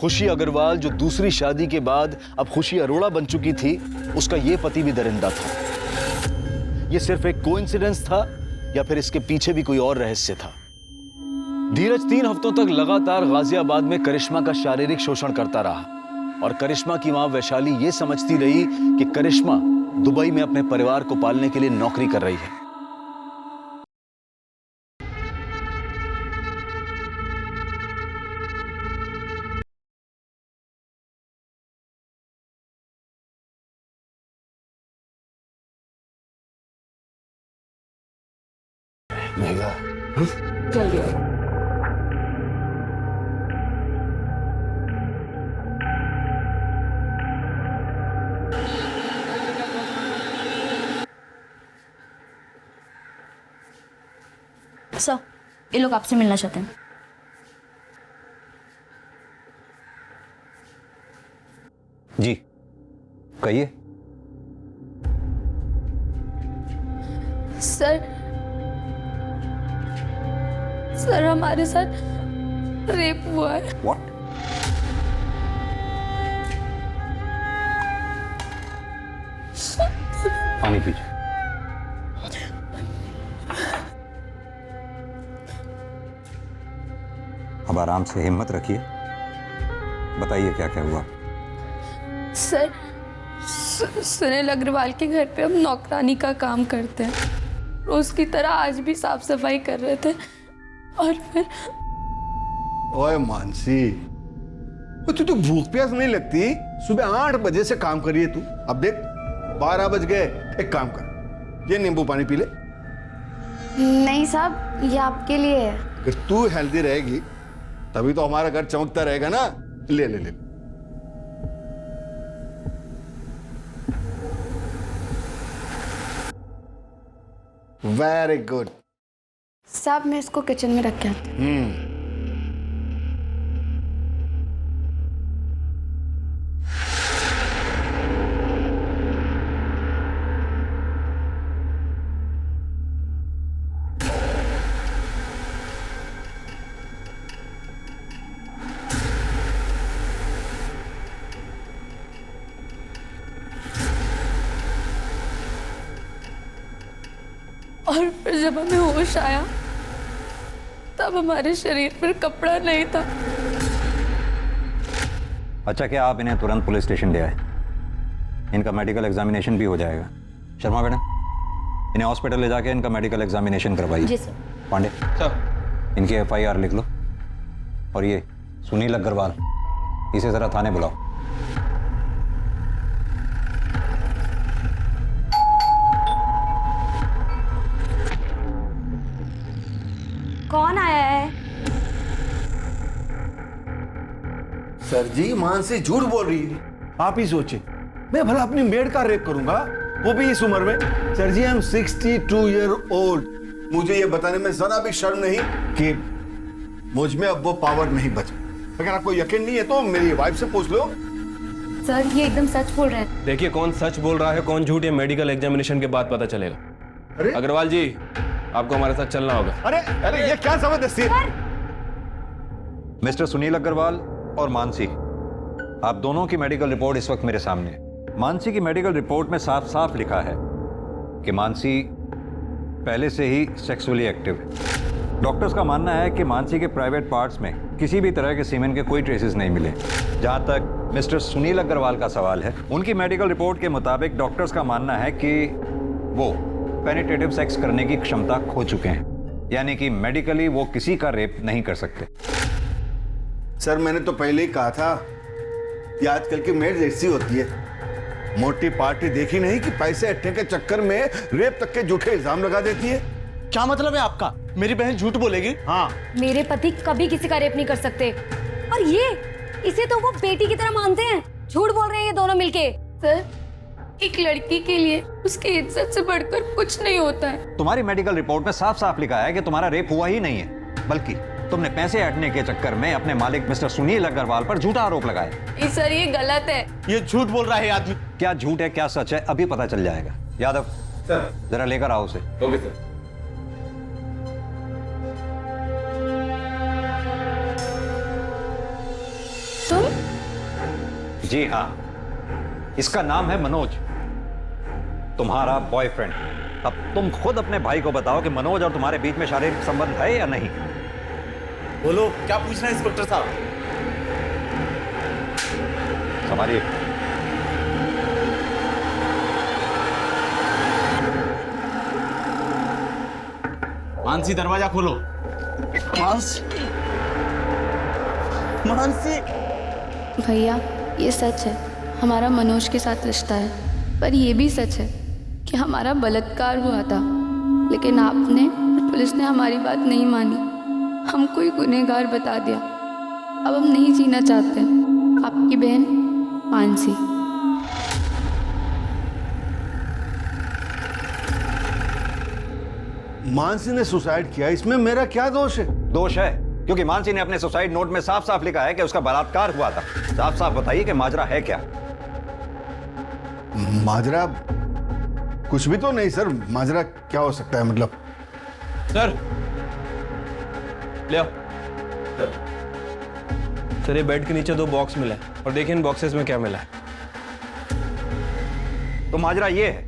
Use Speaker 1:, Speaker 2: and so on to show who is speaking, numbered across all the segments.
Speaker 1: खुशी अग्रवाल जो दूसरी शादी के बाद अब खुशी अरोड़ा बन चुकी थी, उसका यह पति भी दरिंदा था। यह सिर्फ एक कोइंसिडेंस था या फिर इसके पीछे भी कोई और रहस्य था? धीरज 3 हफ्तों तक लगातार गाजियाबाद में करिश्मा का शारीरिक शोषण करता रहा और करिश्मा की मां वैशाली यह समझती रही कि करिश्मा दुबई में अपने परिवार को पालने के लिए नौकरी कर रही है।
Speaker 2: मेघा,
Speaker 3: जल्दी आओ।
Speaker 4: सर, ये लोग आपसे मिलना चाहते हैं।
Speaker 2: जी कहिए।
Speaker 3: सर हमारे साथ रेप हुआ है।
Speaker 2: व्हाट? पानी पीजिए। अब आराम से हिम्मत रखिए, बताइए क्या क्या हुआ।
Speaker 3: सर सुनील अग्रवाल के घर पे हम नौकरानी का काम करते हैं। रोज की तरह आज भी साफ सफाई कर रहे थे और फिर
Speaker 5: ओए मानसी, तू भूख प्यास नहीं लगती? सुबह 8 बजे से काम करिए तू। अब देख 12 बज गए। एक काम कर, ये नींबू पानी पी ले।
Speaker 4: नहीं साहब, ये आपके लिए है।
Speaker 5: अगर तू हेल्दी रहेगी तभी तो हमारा घर चमकता रहेगा ना। ले ले ले। Very good.
Speaker 4: साहब मैं इसको किचन में रख के आती हूँ।
Speaker 3: और फिर जब हमें होश आया तब हमारे शरीर पर कपड़ा नहीं था।
Speaker 2: अच्छा, क्या आप इन्हें तुरंत पुलिस स्टेशन ले आए? इनका मेडिकल एग्जामिनेशन भी हो जाएगा। शर्मा मैडम, इन्हें हॉस्पिटल ले जाके इनका मेडिकल एग्जामिनेशन करवाइए।
Speaker 4: जी सर।
Speaker 2: पांडे सर, इनकी FIR लिख लो। और ये सुनील अग्रवाल, इसे जरा थाने बुलाओ।
Speaker 4: कौन आया है?
Speaker 5: सर जी, मानसी झूठ बोल रही है। आप ही सोचे, मैं भला अपनी मेड का रेप करूंगा, वो भी इस उम्र में? Sir ji, I am 62 year old. मुझे ये बताने में जरा भी शर्म नहीं कि मुझ में अब वो पावर नहीं बचा। अगर आपको यकीन नहीं है तो मेरी वाइफ से पूछ लो।
Speaker 4: सर ये एकदम सच बोल रहे हैं।
Speaker 6: देखिए, कौन सच बोल रहा है कौन झूठ, ये मेडिकल एग्जामिनेशन के बाद पता चलेगा।
Speaker 5: अरे
Speaker 6: अग्रवाल जी, आपको हमारे साथ चलना होगा।
Speaker 5: अरे अरे, ये क्या जबरदस्ती है?
Speaker 2: मिस्टर सुनील अग्रवाल और मानसी, आप दोनों की मेडिकल रिपोर्ट इस वक्त मेरे सामने है। मानसी की मेडिकल रिपोर्ट में साफ साफ लिखा है कि मानसी पहले से ही सेक्सुअली एक्टिव है। डॉक्टर्स का मानना है कि मानसी के प्राइवेट पार्ट्स में किसी भी तरह के सीमेन के कोई ट्रेसेस नहीं मिले। जहां तक मिस्टर सुनील अग्रवाल का सवाल है, उनकी मेडिकल रिपोर्ट के मुताबिक डॉक्टर्स का मानना है कि वो पेनिट्रेटिव सेक्स करने की क्षमता खो चुके हैं, यानी कि मेडिकली वो किसी का रेप नहीं कर सकते।
Speaker 5: सर, मैंने तो पहले ही कहा था कि आजकल की मेड ऐसी होती है, मोटी पार्टी देखी नहीं कि पैसे अट्ठे के चक्कर में रेप तक के झूठे इल्जाम लगा देती है।
Speaker 1: क्या मतलब है आपका? मेरी बहन झूठ बोलेगी?
Speaker 5: हाँ,
Speaker 7: मेरे पति कभी किसी का रेप नहीं कर सकते। और ये इसे तो वो बेटी की तरह मानते हैं। झूठ बोल रहे हैं ये दोनों मिलके।
Speaker 3: सर, एक लड़की के लिए उसकी इज्जत से बढ़कर कुछ नहीं होता है।
Speaker 2: तुम्हारी मेडिकल रिपोर्ट में साफ साफ लिखा है कि तुम्हारा रेप हुआ ही नहीं है, बल्कि तुमने पैसे ऐंठने के चक्कर में अपने मालिक मिस्टर सुनील अग्रवाल पर झूठा आरोप लगाया।
Speaker 3: सर ये गलत है।
Speaker 1: ये झूठ बोल रहा है आदमी।
Speaker 2: क्या झूठ है क्या सच है अभी पता चल जाएगा। यादव
Speaker 5: सर,
Speaker 2: जरा लेकर आओ उसे।
Speaker 6: Okay sir.
Speaker 3: तुम
Speaker 2: जी हाँ, इसका नाम है मनोज, तुम्हारा बॉयफ्रेंड। अब तुम खुद अपने भाई को बताओ कि मनोज और तुम्हारे बीच में शारीरिक संबंध है या नहीं।
Speaker 8: बोलो, क्या पूछना है इंस्पेक्टर साहब?
Speaker 2: संभालिए।
Speaker 8: मानसी, दरवाजा खोलो। मानसी।
Speaker 3: भैया, ये सच है, हमारा मनोज के साथ रिश्ता है, पर ये भी सच है कि हमारा बलात्कार हुआ था, लेकिन आपने और पुलिस ने हमारी बात नहीं मानी, हमको ही गुनहगार बता दिया। अब हम नहीं जीना चाहते। आपकी बहन मानसी।
Speaker 5: मानसी ने सुसाइड किया, इसमें मेरा क्या दोष है?
Speaker 2: दोष है, क्योंकि मानसी ने अपने सुसाइड नोट में साफ साफ लिखा है कि उसका बलात्कार हुआ था। साफ साफ बताइए कि माजरा है क्या?
Speaker 5: माजरा कुछ भी तो नहीं सर। माजरा क्या हो सकता है मतलब?
Speaker 6: सर, ले आओ। सर, ये बेड के नीचे 2 बॉक्स मिला है और देखिए इन बॉक्सेस में क्या मिला है।
Speaker 2: तो माजरा ये है,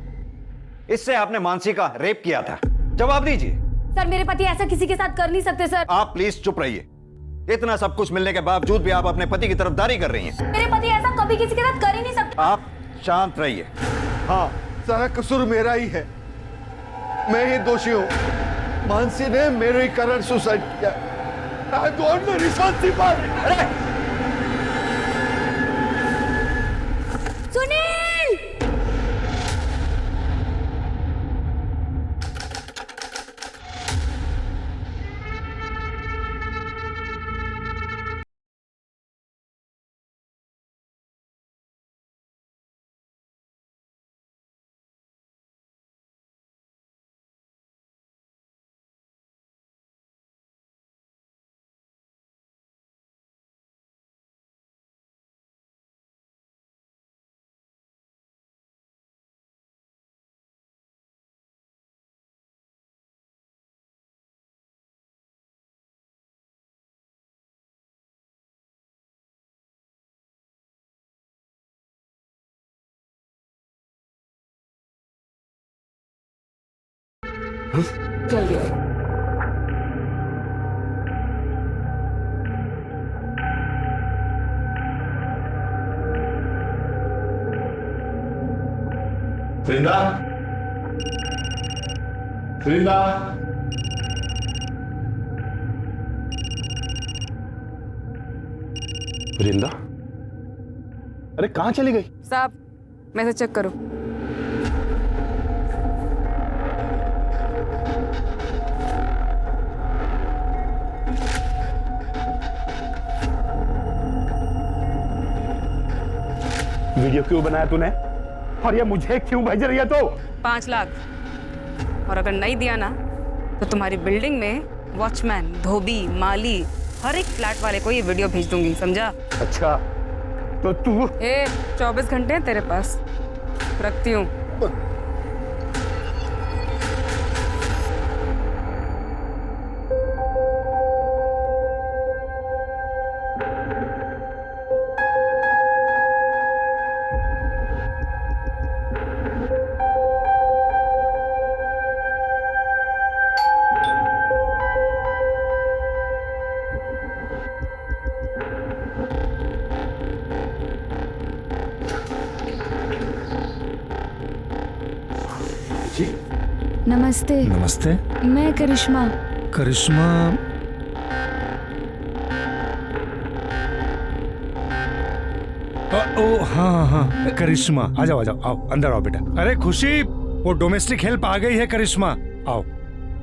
Speaker 2: इससे आपने मानसी का रेप किया था। जवाब दीजिए।
Speaker 7: सर, मेरे पति ऐसा किसी के साथ कर नहीं सकते सर।
Speaker 2: आप प्लीज चुप रहिए। इतना सब कुछ मिलने के बावजूद भी आप अपने पति की तरफदारी कर रही हैं।
Speaker 7: मेरे पति ऐसा कभी किसी के साथ कर ही नहीं सकते।
Speaker 2: आप शांत रहिए।
Speaker 5: हाँ, सारा कसूर मेरा ही है, मैं ही दोषी हूँ। मानसी ने मेरे कारण सुसाइड किया। I don't know responsible.
Speaker 2: अरे
Speaker 7: सुनील!
Speaker 9: जल्दी आओ।
Speaker 8: वृंदा, वृंदा,
Speaker 1: वृंदा, अरे कहाँ चली गई?
Speaker 9: साहब, मैसेज चेक करो।
Speaker 10: वीडियो क्यों बनाया तूने? और ये मुझे क्यों भेज रही है? तो
Speaker 9: 5 लाख, और अगर नहीं दिया ना तो तुम्हारी बिल्डिंग में वॉचमैन, धोबी, माली, हर एक फ्लैट वाले को ये वीडियो भेज दूंगी, समझा?
Speaker 10: अच्छा, तो तू
Speaker 9: 24 घंटे हैं तेरे पास, रखती हूँ।
Speaker 7: नमस्ते।
Speaker 11: नमस्ते।
Speaker 7: मैं करिश्मा।
Speaker 11: करिश्मा? ओ हाँ हाँ, करिश्मा, आ जाओ आ जाओ, आओ अंदर आओ बेटा। अरे खुशी, वो डोमेस्टिक हेल्प आ गई है करिश्मा, आओ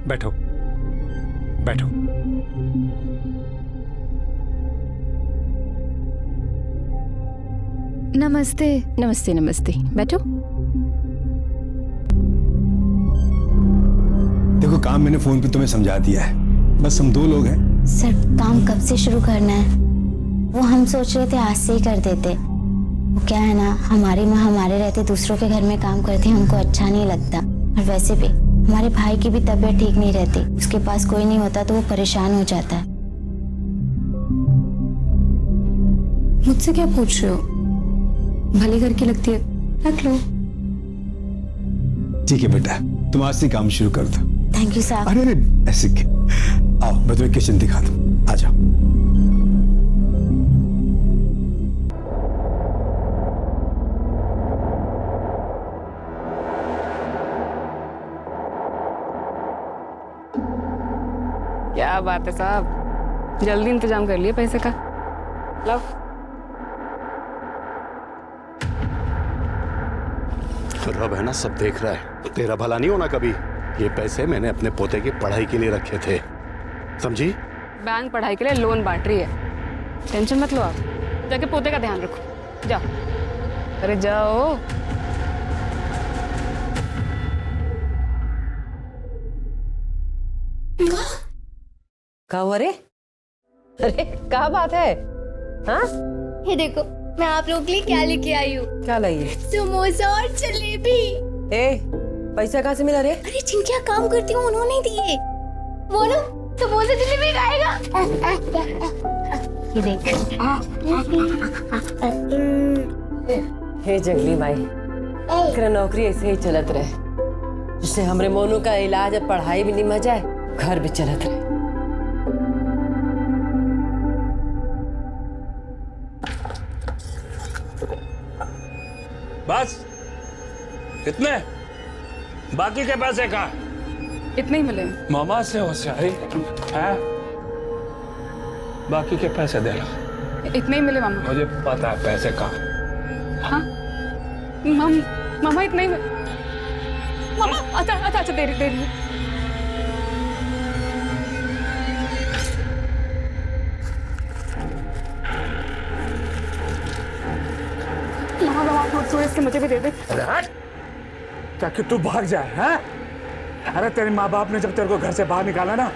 Speaker 11: बैठो बैठो।
Speaker 7: नमस्ते।
Speaker 4: नमस्ते नमस्ते, बैठो।
Speaker 12: देखो, काम मैंने फोन पे तुम्हें समझा दिया है, बस हम 2 लोग हैं।
Speaker 13: सर, काम कब से शुरू करना है? वो हम सोच रहे थे आज से ही कर देते। वो क्या है ना, हमारी माँ हमारे रहते दूसरों के घर में काम करती, हमको अच्छा नहीं लगता। और वैसे भी हमारे भाई की भी तबीयत ठीक नहीं रहती, उसके पास कोई नहीं होता तो वो परेशान हो जाता है।
Speaker 3: मुझसे क्या पूछ रहे हो? भले घर की लगती है, रख लो।
Speaker 12: ठीक है बेटा, तुम आज से काम शुरू कर दो।
Speaker 13: थैंक यू साहब।
Speaker 12: अरे ऐसे आओ, मैं तुम्हें किचन दिखा दूं, आ जाओ।
Speaker 9: क्या बात है साहब, जल्दी इंतजाम कर लिए पैसे का। लो।
Speaker 10: रब है ना, सब देख रहा है, तेरा भला नहीं होना कभी। ये पैसे मैंने अपने पोते की पढ़ाई के लिए रखे थे, समझी?
Speaker 9: बैंक पढ़ाई के लिए लोन बांट रही है, टेंशन मत लो आप। जाके पोते का ध्यान रखो, जाओ। अरे जाओ।
Speaker 14: अरे अरे क्या बात है? हाँ,
Speaker 3: ये देखो मैं आप लोगों के लिए क्या लेके आई हूँ।
Speaker 14: क्या लाई है?
Speaker 3: समोसा और जलेबी।
Speaker 14: पैसा कहाँ से मिला रे?
Speaker 3: अरे जिनके यहाँ काम करती हूँ उन्होंने दिए। वो ना समोसा जलेबी खाएगा। ये देख।
Speaker 14: हे जंगली भाई, तेरा नौकरी ऐसे ही चलत रहे, जिससे हमरे मोनू का इलाज और पढ़ाई भी निमह जाए, घर भी चलत रहे।
Speaker 11: बस कितने? बाकी के पैसे कहाँ?
Speaker 9: इतने ही मिले।
Speaker 11: मामा से होशियारी है, बाकी के पैसे देना।
Speaker 9: इतने ही मिले मामा।
Speaker 11: मुझे पता है पैसे कहाँ।
Speaker 9: हाँ मामा इतना ही। मामा अच्छा दे रही। इसके मुझे भी दे दे।
Speaker 11: अरे हट, ताकि तू भाग जाए। हैं? अरे तेरे माँ बाप ने जब तेरे को घर से बाहर निकाला ना,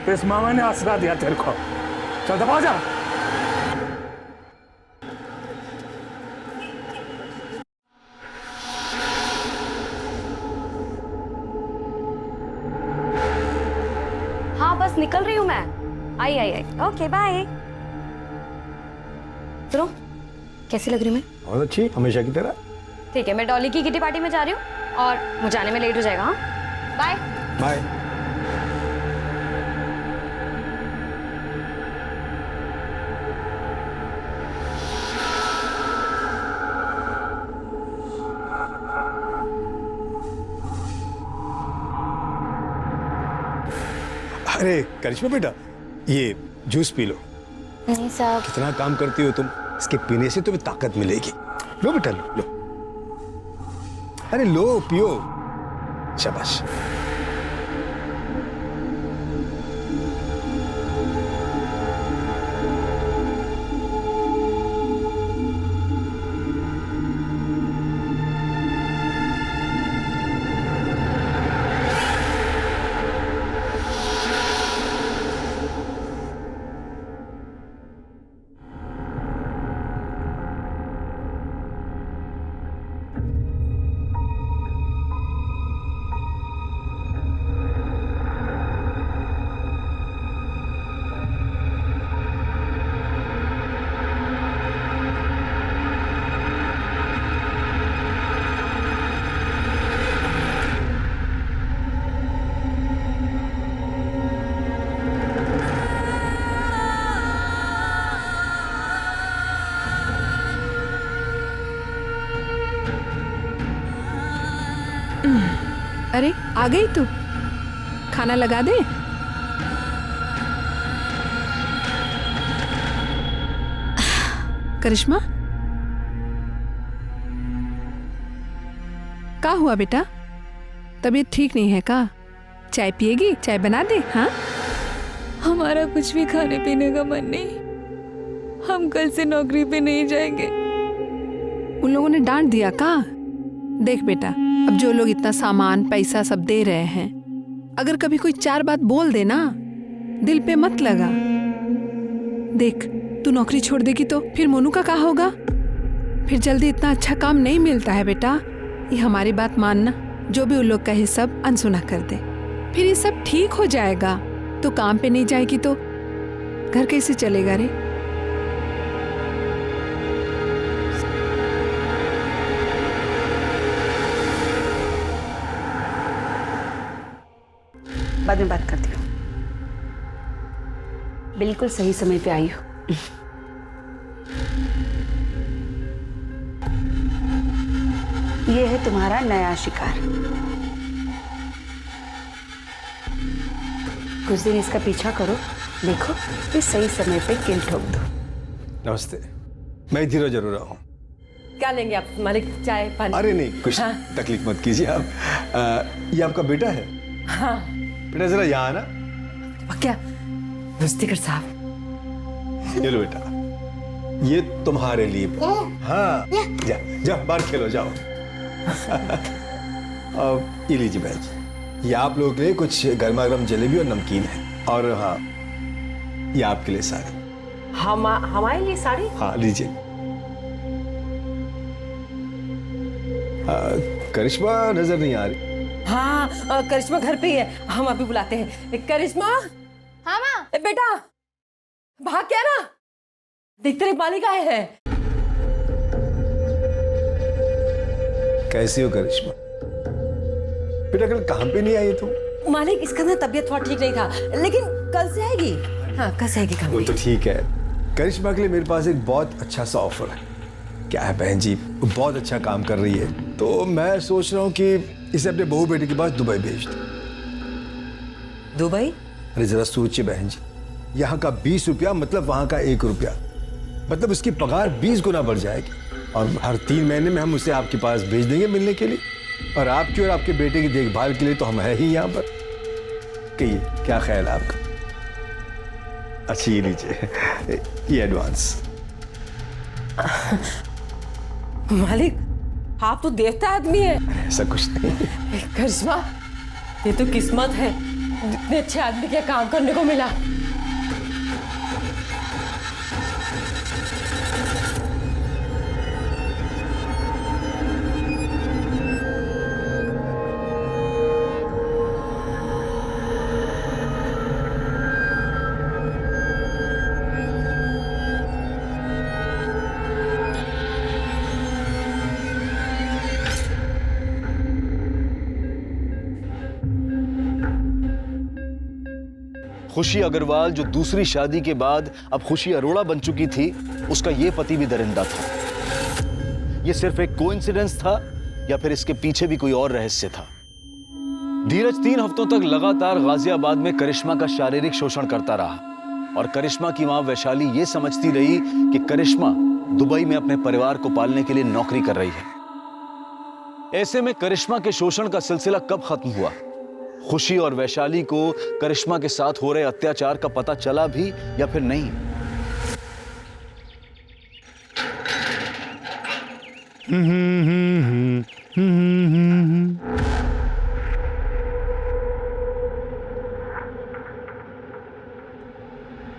Speaker 11: तो इस मामा ने आसरा दिया तेरे को। चल दबा जा।
Speaker 7: हाँ बस निकल रही हूँ मैं। आई। Okay bye. सुनो, कैसी लग रही हूँ मैं?
Speaker 12: बहुत अच्छी, हमेशा की तरह।
Speaker 7: ठीक है, मैं डॉली की किटी पार्टी में जा रही हूँ और मुझे आने में लेट हो जाएगा। हाँ बाय
Speaker 12: बाय। अरे करिश्मा बेटा, ये जूस पी लो।
Speaker 13: नहीं साहब।
Speaker 12: कितना काम करती हो तुम, इसके पीने से तुम्हें ताकत मिलेगी। लो बेटा लो। अरे लो, पियो। शाबाश।
Speaker 15: अरे आ गई तू, खाना लगा दे। करिश्मा, क्या हुआ बेटा? तबीयत ठीक नहीं है का? चाय पिएगी? चाय बना दे। हाँ,
Speaker 3: हमारा कुछ भी खाने पीने का मन नहीं, हम कल से नौकरी पे नहीं जाएंगे।
Speaker 15: उन लोगों ने डांट दिया का? देख बेटा, अब जो लोग इतना सामान पैसा सब दे रहे हैं, अगर कभी कोई चार बात बोल दे ना, दिल पे मत लगा। देख, तू नौकरी छोड़ देगी तो फिर मोनू का क्या होगा? फिर जल्दी इतना अच्छा काम नहीं मिलता है बेटा। ये हमारी बात मानना, जो भी उन लोग कहे सब अनसुना कर दे, फिर ये सब ठीक हो जाएगा। तो काम पे नहीं जाएगी तो घर कैसे चलेगा रे?
Speaker 9: बाद में बात करती हूँ। बिल्कुल सही समय पे आई हो। ये है तुम्हारा नया शिकार। कुछ दिन इसका पीछा करो, देखो ये सही समय पे किल ठोक दो।
Speaker 12: नमस्ते, मैं धीरो जरूर आऊँ।
Speaker 14: क्या लेंगे आप मालिक, चाय पानी?
Speaker 12: अरे नहीं, कुछ
Speaker 14: हाँ?
Speaker 12: तकलीफ मत कीजिए आप। ये आपका बेटा है?
Speaker 14: हाँ।
Speaker 12: बेटा जरा यहाँ आना।
Speaker 14: क्या मुस्तिकर साहब?
Speaker 12: ये लो बेटा, ये तुम्हारे लिए। हाँ, जा जा बाहर खेलो, जाओ। अब ये लीजिए बहन, ये आप लोगों के लिए कुछ गर्मा गर्म जलेबी और नमकीन है। और हाँ, ये आपके लिए साड़ी।
Speaker 14: हमारे लिए साड़ी?
Speaker 12: हाँ लीजिए। करिश्मा नजर नहीं आ रही।
Speaker 14: हाँ, करिश्मा घर पे ही है, हम अभी बुलाते हैं। करिश्मा।
Speaker 4: हाँ माँ।
Speaker 14: बेटा भाग क्या ना, देख तेरे मालिक आए हैं।
Speaker 12: कैसी हो करिश्मा? बेटा कल काम पे नहीं आई तुम?
Speaker 14: मालिक इसका ना तबीयत थोड़ा ठीक नहीं था, लेकिन कल से आएगी। हाँ कल से आएगी काम पे।
Speaker 12: वो तो ठीक है। करिश्मा के लिए मेरे पास एक बहुत अच्छा सा ऑफर है। क्या है बहन जी, वो बहुत अच्छा काम कर रही है, तो मैं सोच रहा हूँ कि इसे अपने बहू बेटे के पास दुबई भेज दूं।
Speaker 14: दुबई?
Speaker 12: अरे जरा सोचिए बहन जी, यहाँ का 20 रुपया मतलब वहाँ का 1 रुपया, मतलब उसकी पगार 20 गुना बढ़ जाएगी। और हर 3 महीने में हम उसे आपके पास भेज देंगे मिलने के लिए, और आपकी और आपके बेटे की देखभाल के लिए तो हम है ही यहाँ पर। कहिए क्या ख्याल है आपका? अच्छी ये लीजिए, ये एडवांस।
Speaker 14: मालिक आप तो देवता आदमी है।
Speaker 12: ऐसा कुछ नहीं।
Speaker 14: करिश्मा ये तो किस्मत है, इतने अच्छे आदमी के काम करने को मिला।
Speaker 1: खुशी अग्रवाल जो दूसरी शादी के बाद अब खुशी अरोड़ा बन चुकी थी, उसका ये पति भी दरिंदा था। ये सिर्फ एक कोइंसिडेंस था या फिर इसके पीछे भी कोई और रहस्य था? धीरज 3 हफ्तों तक लगातार गाजियाबाद में करिश्मा का शारीरिक शोषण करता रहा और करिश्मा की मां वैशाली ये समझती रही कि करिश्मा दुबई में अपने परिवार को पालने के लिए नौकरी कर रही है। ऐसे में करिश्मा के शोषण का सिलसिला कब खत्म हुआ? खुशी और वैशाली को करिश्मा के साथ हो रहे अत्याचार का पता चला भी या फिर नहीं?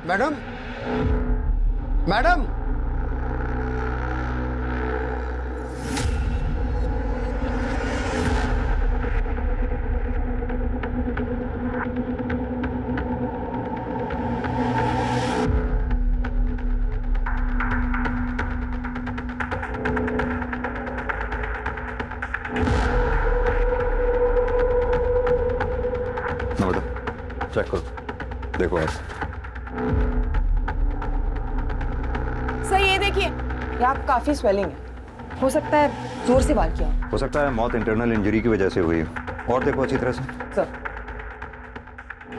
Speaker 16: मैडम, मैडम,
Speaker 2: चेक करो, देखो आप।
Speaker 17: सर ये देखिए, यहाँ काफी स्वेलिंग है, हो सकता है जोर से वार किया
Speaker 2: हो सकता है मौत इंटरनल इंजरी की वजह से हुई। और देखो अच्छी तरह से
Speaker 17: सर।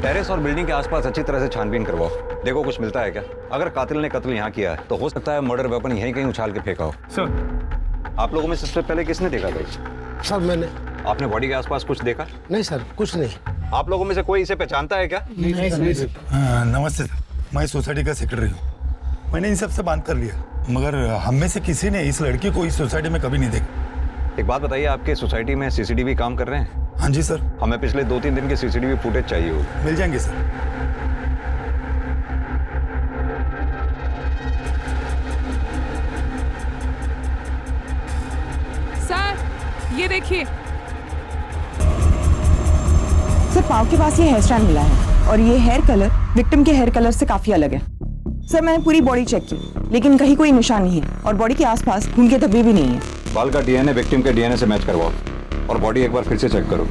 Speaker 2: टेरेस और बिल्डिंग के आसपास अच्छी तरह से छानबीन करवाओ, देखो कुछ मिलता है क्या। अगर कातिल ने कत्ल यहाँ किया है तो हो सकता है मर्डर वेपन यहीं कहीं उछाल के फेंका हो।
Speaker 11: सर
Speaker 2: आप लोगों में सबसे पहले किसने देखा था?
Speaker 16: सर मैंने।
Speaker 2: आपने बॉडी के आसपास कुछ देखा?
Speaker 16: नहीं सर, कुछ नहीं।
Speaker 2: आप लोगों में से कोई इसे पहचानता है क्या?
Speaker 16: नहीं सर।
Speaker 18: नमस्ते सर, मैं सोसाइटी का सेक्रेटरी हूँ। मैंने इन सबसे बात कर लिया, मगर हम में से किसी ने इस लड़की को इस सोसाइटी में कभी नहीं देखा।
Speaker 2: एक बात बताइए, आपके सोसाइटी में सीसीटीवी काम कर रहे हैं?
Speaker 18: हाँ जी सर।
Speaker 2: हमें पिछले 2-3 दिन के सीसीटीवी फुटेज चाहिए होगी।
Speaker 18: मिल जाएंगे सर।
Speaker 15: सर ये देखिए,
Speaker 17: सर पाँव के पास ये हेयर स्टाइल मिला है और ये हेयर कलर विक्टिम के हेयर कलर से काफी अलग है। सर मैंने पूरी बॉडी चेक की, लेकिन कहीं कोई निशान नहीं है और बॉडी के आसपास खून के धब्बे भी नहीं है।
Speaker 2: बाल का डीएनए विक्टिम के डीएनए से मैच करवाओ और बॉडी एक बार फिर से चेक करो।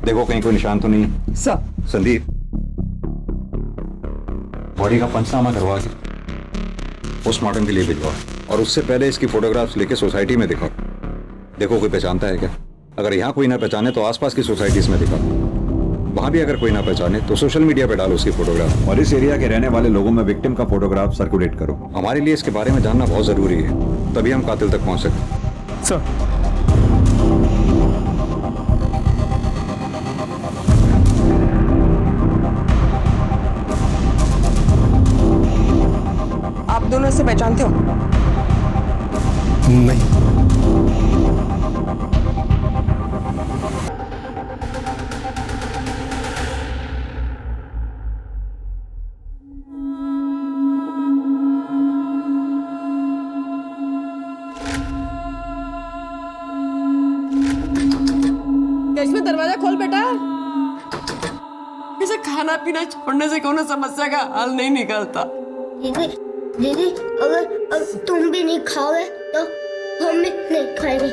Speaker 2: देखो कहीं कोई निशान तो नहीं।
Speaker 17: सर।
Speaker 2: संदीप, बॉडी का पंचनामा करवा के पोस्टमार्टम के लिए भिजवाओ, और उससे पहले इसकी फोटोग्राफ्स लेके सोसाइटी में दिखाओ। देखो कोई पहचानता है क्या? अगर यहाँ कोई ना पहचाने तो आसपास की सोसाइटीज में दिखाओ। वहां भी अगर कोई ना पहचाने तो सोशल मीडिया पे डालो उसकी फोटोग्राफ, और इस एरिया के रहने वाले लोगों में विक्टिम का फोटोग्राफ सर्कुलेट करो। हमारे लिए इसके बारे में जानना बहुत जरूरी है, तभी हम कातिल तक पहुंच सकते।
Speaker 11: सर,
Speaker 17: आप दोनों इसे पहचानते हो?
Speaker 18: नहीं।
Speaker 14: करिश्मा दरवाजा खोल बेटा। इसे खाना पीना छोड़ने से कोनो समस्या का हल नहीं निकलता।
Speaker 19: दीदी अगर तुम भी नहीं खाओगे तो हम भी नहीं खाएंगे।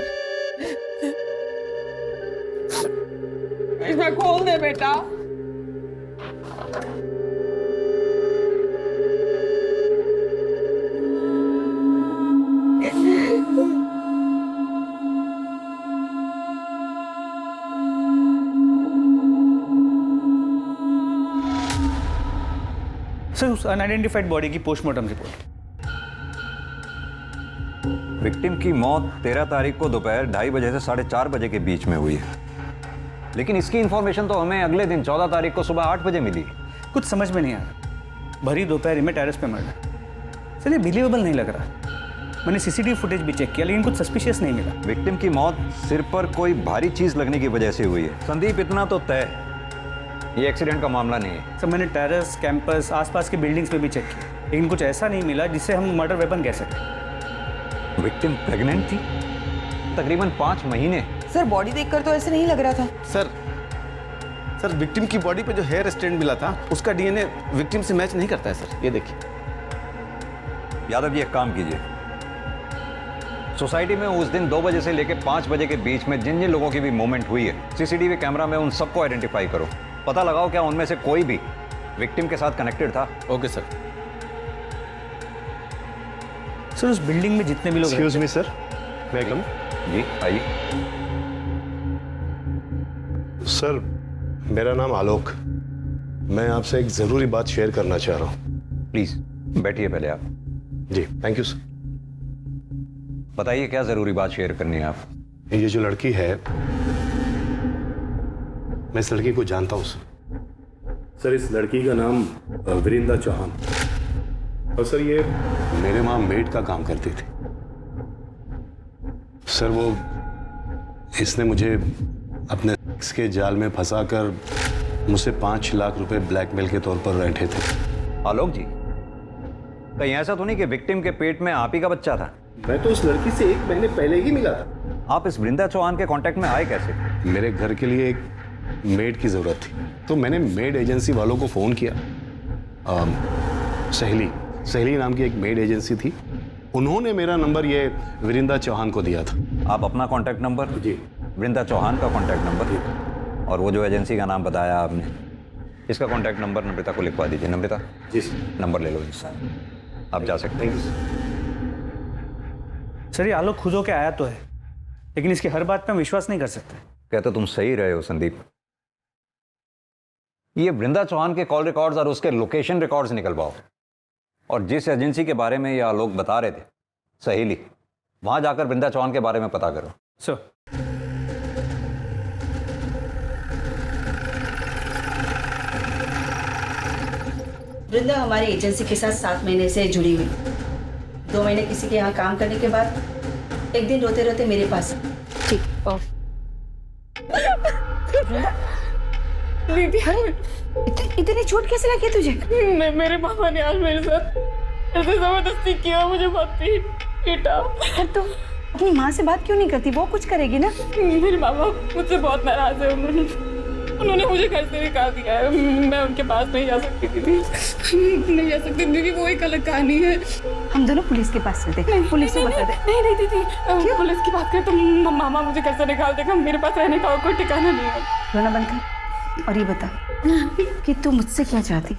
Speaker 14: करिश्मा खोल दे बेटा।
Speaker 20: सर, उस अनआइडेंटिफाइड बॉडी की पोस्टमार्टम रिपोर्ट।
Speaker 2: विक्टिम की मौत 13 तारीख को दोपहर 2:30 बजे से 4:30 बजे के बीच में हुई है, लेकिन इसकी इंफॉर्मेशन तो हमें अगले दिन 14 तारीख को सुबह 8 बजे मिली।
Speaker 20: कुछ समझ में नहीं आ रहा। भरी दोपहर में टेरेस पे मर्डर। सर, ये बिलीवेबल नहीं लग रहा। मैंने सीसीटीवी फुटेज भी चेक किया, लेकिन कुछ सस्पिशियस नहीं मिला।
Speaker 2: विक्टिम की मौत सिर पर कोई भारी चीज लगने की वजह से हुई है। संदीप, इतना तो तय, ये एक्सीडेंट का मामला नहीं है।
Speaker 20: सर, मैंने टेरेस, कैंपस, आसपास के बिल्डिंग्स में भी चेक किया, लेकिन कुछ ऐसा नहीं मिला जिससे हम मर्डर वेपन कह सकें।
Speaker 2: विक्टिम प्रेग्नेंट थी, तकरीबन 5 महीने।
Speaker 17: सर, बॉडी देखकर तो ऐसे नहीं लग रहा था।
Speaker 8: सर विक्टिम की बॉडी पे जो हेयर स्टैंड मिला था उसका डीएनए विक्टिम से मैच नहीं करता है सर। ये देखिए।
Speaker 2: यादव जी, एक काम कीजिए, सोसाइटी में उस दिन 2 बजे से लेकर 5 बजे के बीच में जिन जिन लोगों की भी मूवमेंट हुई है, सीसीटीवी कैमरा में उन सबको आइडेंटिफाई करो। पता लगाओ क्या उनमें से कोई भी विक्टिम के साथ कनेक्टेड था।
Speaker 8: Okay sir.
Speaker 20: सर, उस बिल्डिंग में जितने भी लोग
Speaker 10: एक्सक्यूज मी सर, मैं कम?
Speaker 2: जी आइए।
Speaker 10: सर, मेरा नाम आलोक। मैं आपसे एक जरूरी बात शेयर करना चाह रहा हूँ।
Speaker 2: प्लीज बैठिए पहले आप।
Speaker 10: जी थैंक यू सर।
Speaker 2: बताइए क्या जरूरी बात शेयर करनी है आप?
Speaker 10: ये जो लड़की है, मैं इस लड़की को जानता हूँ सर। इस लड़की का नाम वृंदा चौहान, और सर ये मेरे वहां मेड का काम करती थी। सर वो इसने मुझे अपने सेक्स के जाल में फंसाकर मुझसे 5 लाख रुपए ब्लैकमेल के तौर पर रैंठे थे।
Speaker 2: आलोक जी, कहीं ऐसा तो नहीं कि विक्टिम के पेट में आप ही का बच्चा था?
Speaker 10: मैं तो उस लड़की से 1 महीने पहले ही मिला था।
Speaker 2: आप इस वृंदा चौहान के कांटेक्ट में आए कैसे?
Speaker 10: मेरे घर के लिए एक मेड की जरूरत थी, तो मैंने मेड एजेंसी वालों को फोन किया। सहेली नाम की एक मेड एजेंसी थी, उन्होंने मेरा नंबर ये वृंदा चौहान को दिया था।
Speaker 2: आप अपना कांटेक्ट नंबर?
Speaker 10: जी।
Speaker 2: वृंदा चौहान का कांटेक्ट नंबर, और वो जो एजेंसी का नाम बताया आपने, इसका कांटेक्ट नंबर नम्रता को लिखवा दीजिए। नम्रता
Speaker 10: जी
Speaker 2: नंबर ले लो इसका, आप जा सकते हैं।
Speaker 20: सर, ये आलोक खुद होके आया तो है, लेकिन इसकी हर बात पे हम विश्वास नहीं कर सकते।
Speaker 2: कहते तुम सही रहे हो संदीप। ये वृंदा चौहान के कॉल रिकॉर्ड्स और उसके लोकेशन रिकॉर्ड्स निकलवाओ, और जिस एजेंसी के बारे में ये आलोक बता रहे थे, सहेली, वहां जाकर वृंदा चौहान के बारे में पता करो।
Speaker 20: सर,
Speaker 21: वृंदा हमारी एजेंसी के साथ 7 महीने से जुड़ी हुई। 2 महीने किसी के यहाँ काम करने के बाद एक दिन रोते रोते मेरे पास।
Speaker 3: ठीक। ऑफ।
Speaker 7: इतनी चोट कैसे लगी तुझे?
Speaker 22: मेरे पापा ने आज मेरे साथ ऐसे जबरदस्ती किया, मुझे बहुत पीटा।
Speaker 7: तुम अपनी माँ से बात क्यों नहीं करती? वो कुछ करेगी ना।
Speaker 22: मेरे मामा मुझसे बहुत नाराज है। उन्होंने उन्होंने मुझे घर से निकाल दिया है। मैं उनके पास नहीं जा सकती दीदी, नहीं जा सकती दीदी, वो एक अलग कहानी है।
Speaker 7: हम दोनों पुलिस के पास चलते हैं, पुलिस से बता दे।
Speaker 22: नहीं नहीं दीदी, पुलिस की बात करें तो मामा मुझे घर से निकाल देगा, मेरे पास रहने का कोई ठिकाना नहीं है।
Speaker 7: रोना बंद कर और ये बता कि तू मुझसे क्या चाहती?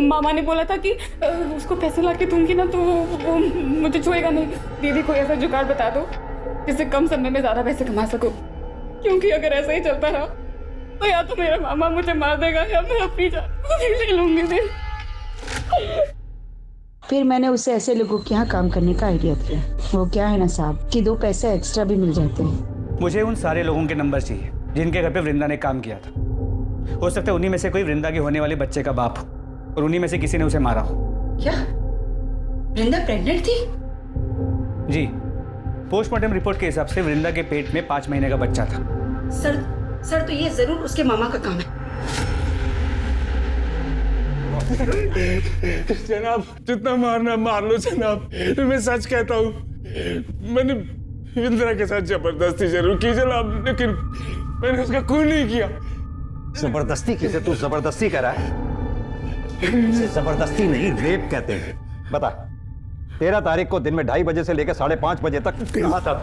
Speaker 22: मामा ने बोला था कि उसको पैसे ला के दूंगी ना तो वो मुझे छुएगा नहीं। दीदी कोई ऐसा जुगाड़ बता दो जिससे कम समय में ज्यादा पैसे कमा सको, क्योंकि अगर ऐसा ही चलता रहा तो या तो मेरा मामा मुझे मार देगा या मैं अपनी जान ले लूंगी।
Speaker 5: फिर मैंने उसे ऐसे लोगों के यहाँ काम करने का आइडिया दिया। वो क्या है ना साहब कि 2 पैसे एक्स्ट्रा भी मिल जाते हैं।
Speaker 20: मुझे उन सारे लोगों के नंबर चाहिए जिनके घर पे वृंदा ने काम किया था। हो सकता है उन्हीं में से कोई वृंदा के होने वाले बच्चे का बाप हो और उन्हीं में से किसी ने उसे मारा हो।
Speaker 21: क्या वृंदा प्रेग्नेंट थी?
Speaker 20: जी, पोस्टमार्टम रिपोर्ट के हिसाब से वृंदा के पेट में 5 महीने का बच्चा था।
Speaker 21: सर तो ये जरूर उसके मामा का काम है।
Speaker 11: जनाब जितना मारना मार लो जनाब, मैं सच कहता हूँ मैंने वृंदा के साथ जबरदस्ती जरूर की जनाब, लेकिन मैंने उसका खून नहीं किया।
Speaker 2: जबरदस्ती किसे तू जबरदस्ती कर रहा है? इसे जबरदस्ती नहीं रेप कहते हैं। बता 13 तारीख को दिन में 2:30 बजे से लेकर 5:30 बजे तक कहाँ था?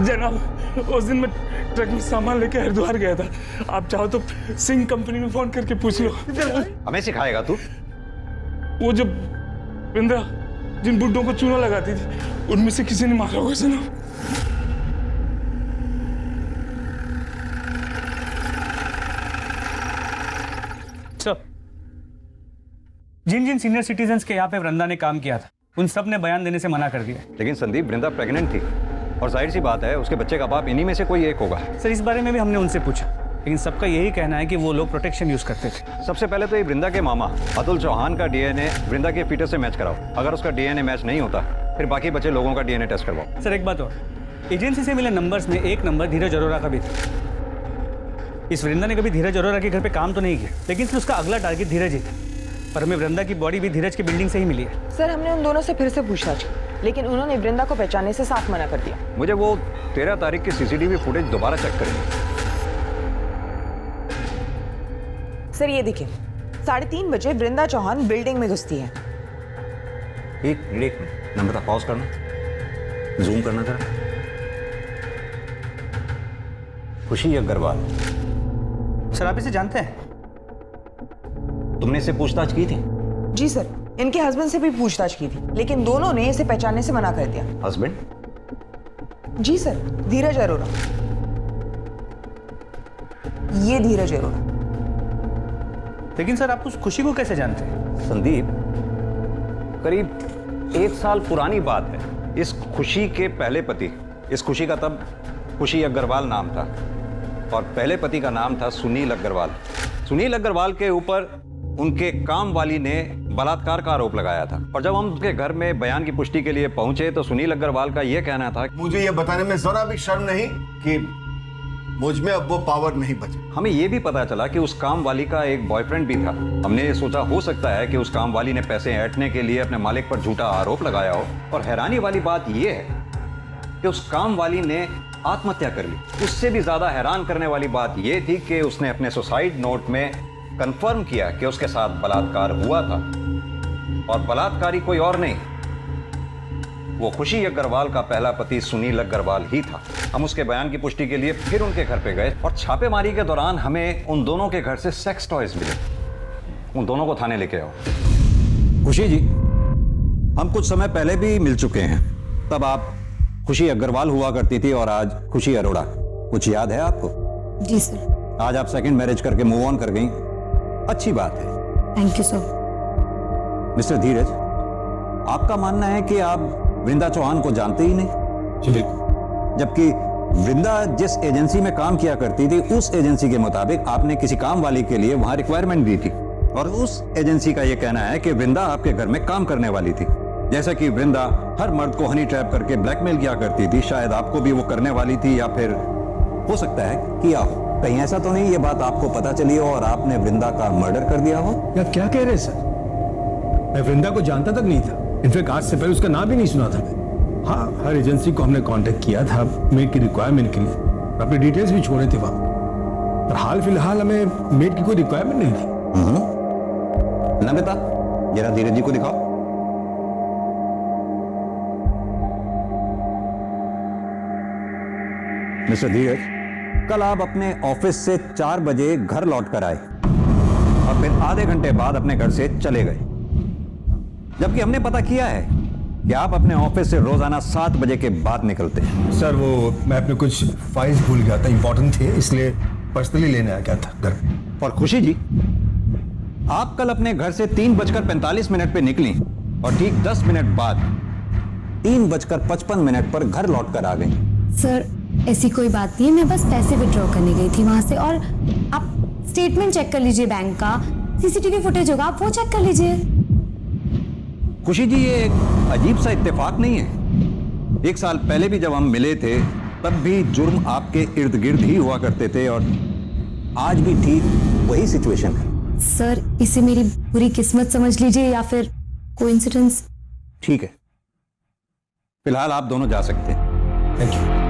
Speaker 11: जनाब उस दिन मैं ट्रक में सामान लेके हरिद्वार गया था। आप चाहो तो सिंह कंपनी में फोन करके पूछ लो।
Speaker 2: हमें सिखाएगा तू?
Speaker 11: वो जो वृंदा जिन बुड्ढों को चूना लगाती थी उनमें से किसी ने मारा होगा जनाब।
Speaker 20: जिन जिन सीनियर सिटीजन्स के यहाँ पे वृंदा ने काम किया था उन सब ने बयान देने से मना कर दिया।
Speaker 2: लेकिन संदीप वृंदा प्रेग्नेंट थी और जाहिर सी बात है उसके बच्चे का बाप इन्हीं में से कोई एक होगा।
Speaker 20: सर इस बारे में भी हमने उनसे पूछा, लेकिन सबका यही कहना है कि वो लोग प्रोटेक्शन यूज करते थे।
Speaker 2: सबसे पहले तो ये वृंदा के मामा अतुल चौहान का डीएनए वृंदा के फीटस से मैच कराओ। अगर उसका डीएनए मैच नहीं होता फिर बाकी बचे लोगों का डीएनए टेस्ट करवाओ।
Speaker 20: सर एक बात और, एजेंसी से मिले नंबर्स में एक नंबर धीरज अरोरा का भी था। इस वृंदा ने कभी धीरज अरोरा के घर पे काम तो नहीं किया, लेकिन फिर उसका अगला टारगेट धीरज ही था। पर हमें वृंदा की बॉडी भी धीरज की बिल्डिंग से ही मिली है।
Speaker 17: सर हमने उन दोनों से फिर से पूछताछ की, लेकिन उन्होंने वृंदा को पहचानने से साफ मना कर दिया।
Speaker 2: मुझे वो 13 तारीख की सीसीटीवी फुटेज दोबारा चेक करेंगे।
Speaker 17: सर ये देखिए 3:30 बजे वृंदा चौहान बिल्डिंग में घुसती है।
Speaker 2: एक मिनट नंबर पॉज करना, जूम करना था। खुशी अग्रवाल।
Speaker 20: सर आप इसे जानते हैं?
Speaker 2: तुमने इससे पूछताछ की थी?
Speaker 17: जी सर, इनके हस्बैंड से भी पूछताछ की थी, लेकिन दोनों ने इसे पहचानने से मना कर दिया।
Speaker 2: हस्बैंड?
Speaker 17: जी सर, धीरज अरोरा। ये धीरज अरोरा।
Speaker 20: लेकिन सर आप उस खुशी को कैसे जानते हैं?
Speaker 2: संदीप करीब 1 साल पुरानी बात है। इस खुशी के पहले पति, इस खुशी का तब खुशी अग्रवाल नाम था और पहले पति का नाम था सुनील अग्रवाल। सुनील अग्रवाल के ऊपर उनके काम वाली ने बलात्कार का आरोप लगाया था और जब हम उनके घर में बयान की पुष्टि के लिए पहुंचे तो सुनील अग्रवाल का यह कहना था,
Speaker 12: मुझे यह बताने में जरा भी शर्म नहीं कि मुझ में अब वो पावर नहीं बचा।
Speaker 2: हमें यह भी पता चला कि उस काम वाली का एक बॉयफ्रेंड भी था। हमने ये सोचा हो सकता है कि उस काम वाली ने पैसे ऐंठने के लिए अपने मालिक पर झूठा आरोप लगाया हो। और हैरानी वाली बात यह है कि उस काम वाली ने आत्महत्या कर ली। उससे भी ज्यादा हैरान करने वाली बात यह थी कि उसने अपने सुसाइड नोट में कंफर्म किया कि उसके साथ बलात्कार हुआ था और बलात्कारी कोई और नहीं, वो खुशी अग्रवाल का पहला पति सुनील अग्रवाल ही था। हम उसके बयान की पुष्टि के लिए फिर उनके घर पे गए और छापेमारी के दौरान हमें उन दोनों के घर से सेक्स टॉयज मिले। उन दोनों को थाने लेके आओ। खुशी जी, हम कुछ समय पहले भी मिल चुके हैं। तब आप खुशी अग्रवाल हुआ करती थी और आज खुशी अरोड़ा। कुछ याद है आपको?
Speaker 5: जी सर।
Speaker 2: आज आप सेकंड मैरिज करके मूव ऑन कर गई, अच्छी बात है।
Speaker 5: Thank you sir.
Speaker 2: मिस्टर धीरज, आपका मानना है कि आप वृंदा चौहान को जानते ही नहीं, जबकि वृंदा जिस एजेंसी में काम किया करती थी उस एजेंसी के मुताबिक आपने किसी काम वाली के लिए वहां रिक्वायरमेंट दी थी और उस एजेंसी का यह कहना है कि वृंदा आपके घर में काम करने वाली थी। जैसा कि वृंदा हर मर्द को हनी ट्रैप करके ब्लैकमेल किया करती थी, शायद आपको भी वो करने वाली थी या फिर हो सकता है किया हो। कहीं ऐसा तो नहीं ये बात आपको पता चली हो और आपने वृंदा का मर्डर कर दिया हो?
Speaker 12: या क्या कह रहे सर? मैं वृंदा को जानता तक नहीं था। इनफैक्ट आज से पहले उसका नाम भी नहीं सुना था मैं। हाँ, हर एजेंसी को हमने कांटेक्ट किया था मेड की रिक्वायरमेंट के लिए, अपने डिटेल्स भी छोड़े थे वहां। और हाल फिलहाल हमें मेड की कोई रिक्वायरमेंट नहीं थी।
Speaker 2: नमिता, जरा धीरज जी को दिखाओ। मिस्टर धीरज, कल आप अपने ऑफिस से 4 बजे घर लौट कर आए और फिर आधे घंटे बाद अपने घर से चले गए, जबकि हमने पता किया है कि आप अपने ऑफिस से रोजाना 7 बजे के बाद निकलते हैं।
Speaker 12: सर वो मैं अपने कुछ फाइल्स भूल गया था, इंपॉर्टेंट थे, इसलिए पर्सनली लेने आ गया था घर।
Speaker 2: और खुशी जी, आप कल अपने घर से 3:45 पे निकली और ठीक 10 मिनट बाद 3:55 पर घर लौट कर आ गई।
Speaker 7: सर ऐसी कोई बात नहीं है, मैं बस पैसे विड्रॉ करने गई थी वहां से। और आप स्टेटमेंट चेक कर लीजिए बैंक का, सीसीटीवी फुटेज होगा, आप वो चेक कर लीजिए।
Speaker 2: खुशी जी, ये एक अजीब सा इत्तेफाक नहीं है? 1 साल पहले भी जब हम मिले थे तब भी जुर्म आपके इर्द गिर्द ही हुआ करते थे और आज भी ठीक वही सिचुएशन है।
Speaker 7: सर इसे मेरी बुरी किस्मत समझ लीजिए या फिर कोइंसिडेंस।
Speaker 2: ठीक है, फिलहाल आप दोनों जा सकते हैं।
Speaker 12: Thank you.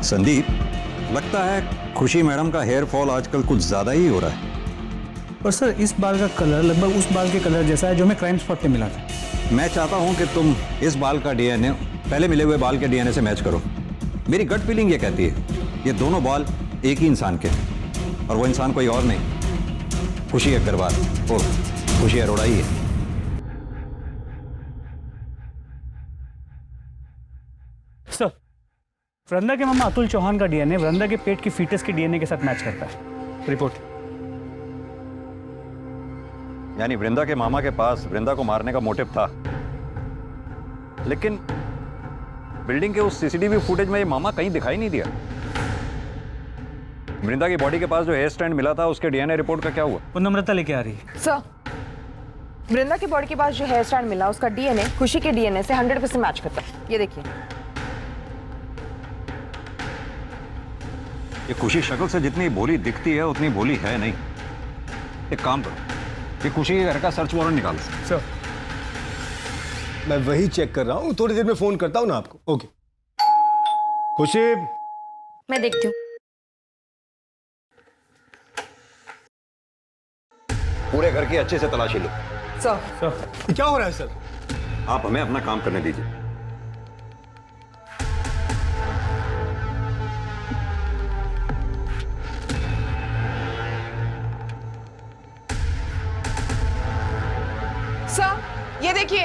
Speaker 2: संदीप, लगता है खुशी मैडम का हेयर फॉल आजकल कुछ ज्यादा ही हो रहा है।
Speaker 20: और सर इस बाल का कलर लगभग उस बाल के कलर जैसा है जो हमें क्राइम स्पॉट पे मिला था।
Speaker 2: मैं चाहता हूं कि तुम इस बाल का डीएनए पहले मिले हुए बाल के डीएनए से मैच करो। मेरी गट फीलिंग ये कहती है ये दोनों बाल एक ही इंसान के हैं और वो इंसान कोई और नहीं, खुशी अग्रवाल और खुशी अरोड़ा ही है।
Speaker 20: सर वृंदा के मामा अतुल चौहान का डीएनए वृंदा के पेट की फीटस के डीएनए के साथ मैच करता है। रिपोर्ट।
Speaker 2: यानी वृंदा के मामा के पास वृंदा को मारने का मोटिव था, लेकिन बिल्डिंग के उस सीसीटीवी फुटेज में ये मामा कहीं दिखाई नहीं दिया। वृंदा की बॉडी के पास जो हेयर स्टैंड मिला था उसके डीएनए रिपोर्ट का क्या हुआ?
Speaker 20: वो नम्रता लेके आ रही है।
Speaker 17: सर वृंदा की बॉडी के पास जो हेयर स्टैंड मिला उसका डीएनए खुशी के डीएनए से 100% मैच करता है। ये देखिए।
Speaker 2: ये खुशी शक्ल से जितनी भोली दिखती है उतनी भोली है नहीं। एक काम करो, ये खुशी के घर का सर्च वारंट निकालो।
Speaker 12: सर मैं वही चेक कर रहा हूँ, थोड़ी देर में फोन करता हूँ ना आपको। ओके खुशी।
Speaker 7: मैं देखती हूँ।
Speaker 2: पूरे घर की अच्छे से तलाशी लो।
Speaker 12: सर क्या हो रहा है सर?
Speaker 2: आप हमें अपना काम करने दीजिए।
Speaker 17: सर ये देखिए।